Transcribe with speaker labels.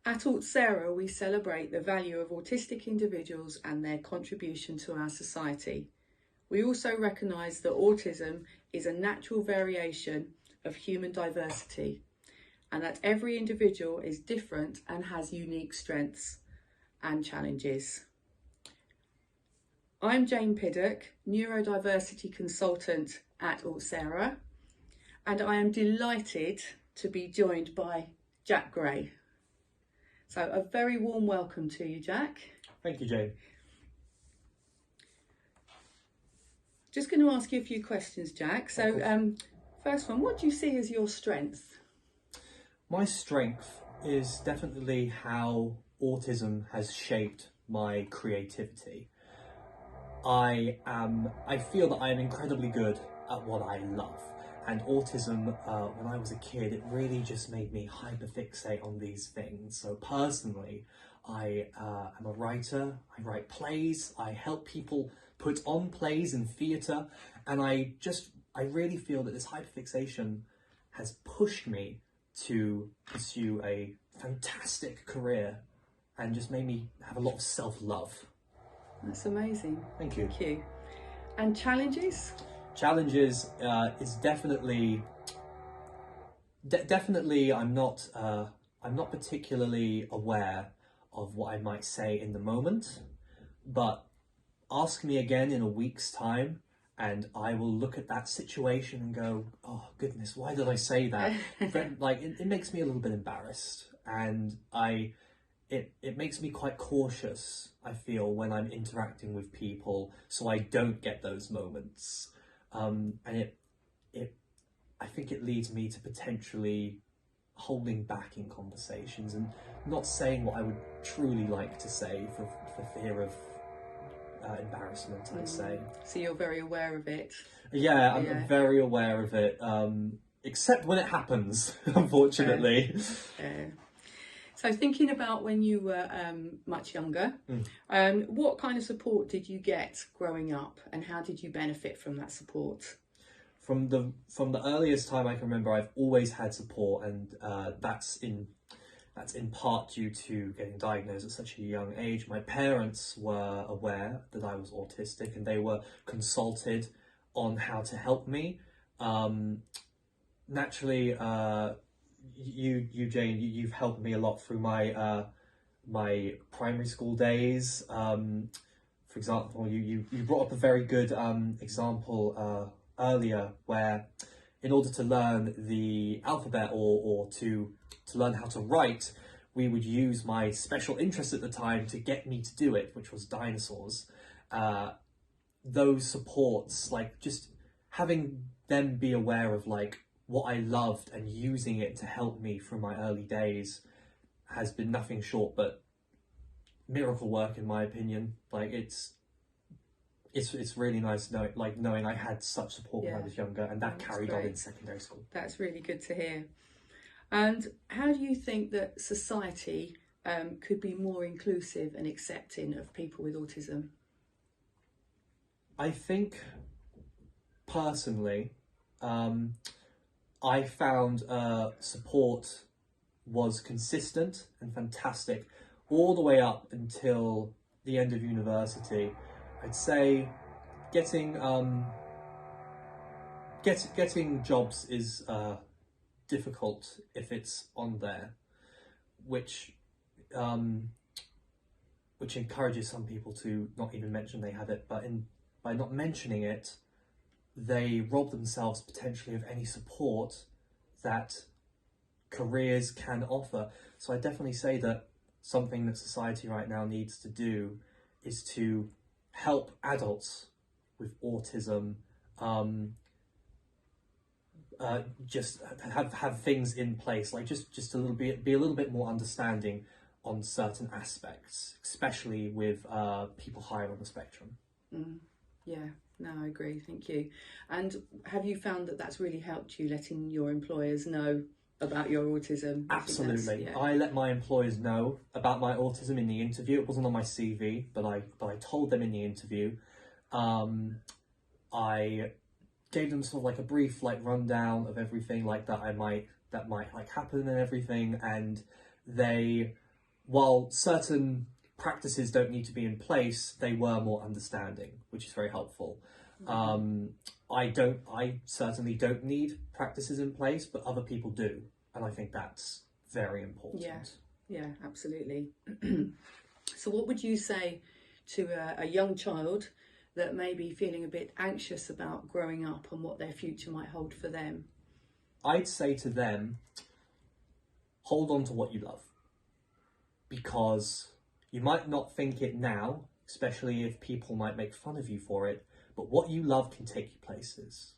Speaker 1: At Autsera, we celebrate the value of autistic individuals and their contribution to our society. We also recognise that autism is a natural variation of human diversity, and that every individual is different and has unique strengths and challenges. I'm Jane Pidduck, Neurodiversity Consultant at Autsera, and I am delighted to be joined by Jack Gray. So a very warm welcome to you, Jack.
Speaker 2: Thank you, Jane.
Speaker 1: Just going to ask you a few questions, Jack. So first one, what do you see as your strength?
Speaker 2: My strength is definitely how autism has shaped my creativity. I feel that I am incredibly good at what I love. And autism, when I was a kid, it really just made me hyperfixate on these things. So personally, I am a writer, I write plays, I help people put on plays in theatre, and I really feel that this hyperfixation has pushed me to pursue a fantastic career and just made me have a lot of self-love.
Speaker 1: That's amazing.
Speaker 2: Thank you.
Speaker 1: Thank you. And challenges?
Speaker 2: Challenges is definitely I'm not particularly aware of what I might say in the moment, but ask me again in a week's time and I will look at that situation and go, oh goodness, why did I say that? Like it makes me a little bit embarrassed, and it makes me quite cautious, I feel, when I'm interacting with people, so I don't get those moments. And I think it leads me to potentially holding back in conversations and not saying what I would truly like to say for fear of embarrassment, I'd say.
Speaker 1: So you're very aware of it?
Speaker 2: Yeah, I'm very aware of it, except when it happens, unfortunately.
Speaker 1: So thinking about when you were much younger, what kind of support did you get growing up, and how did you benefit from that support?
Speaker 2: From the earliest time I can remember, I've always had support, and that's in part due to getting diagnosed at such a young age. My parents were aware that I was autistic, and they were consulted on how to help me. Naturally, you Jane, you've helped me a lot through my my primary school days. For example, you brought up a very good example earlier, where in order to learn the alphabet or to learn how to write, we would use my special interest at the time to get me to do it, which was dinosaurs. Those supports, like just having them be aware of like what I loved and using it to help me through my early days, has been nothing short but miracle work, in my opinion. Like it's really nice knowing I had such support when I was younger, and that carried on in secondary school.
Speaker 1: That's really good to hear. And how do you think that society could be more inclusive and accepting of people with autism?
Speaker 2: I think personally, I found support was consistent and fantastic all the way up until the end of university. I'd say getting jobs is difficult if it's on there, which encourages some people to not even mention they have it, but by not mentioning it, they rob themselves potentially of any support that careers can offer. So I definitely say that something that society right now needs to do is to help adults with autism just have things in place, like just a little bit, be a little bit more understanding on certain aspects, especially with people higher on the spectrum.
Speaker 1: Yeah, no, I agree, thank you. And have you found that that's really helped you, letting your employers know about your autism?
Speaker 2: Absolutely. I let my employers know about my autism in the interview. It wasn't on my CV, but I told them in the interview. I gave them sort of like a brief rundown of everything that might like happen and everything, and they while certain practices don't need to be in place, they were more understanding, which is very helpful. I certainly don't need practices in place, but other people do, and I think that's very important.
Speaker 1: Yeah, absolutely. So what would you say to a young child that may be feeling a bit anxious about growing up and what their future might hold for them?
Speaker 2: I'd say to them, hold on to what you love, because you might not think it now, especially if people might make fun of you for it, but what you love can take you places.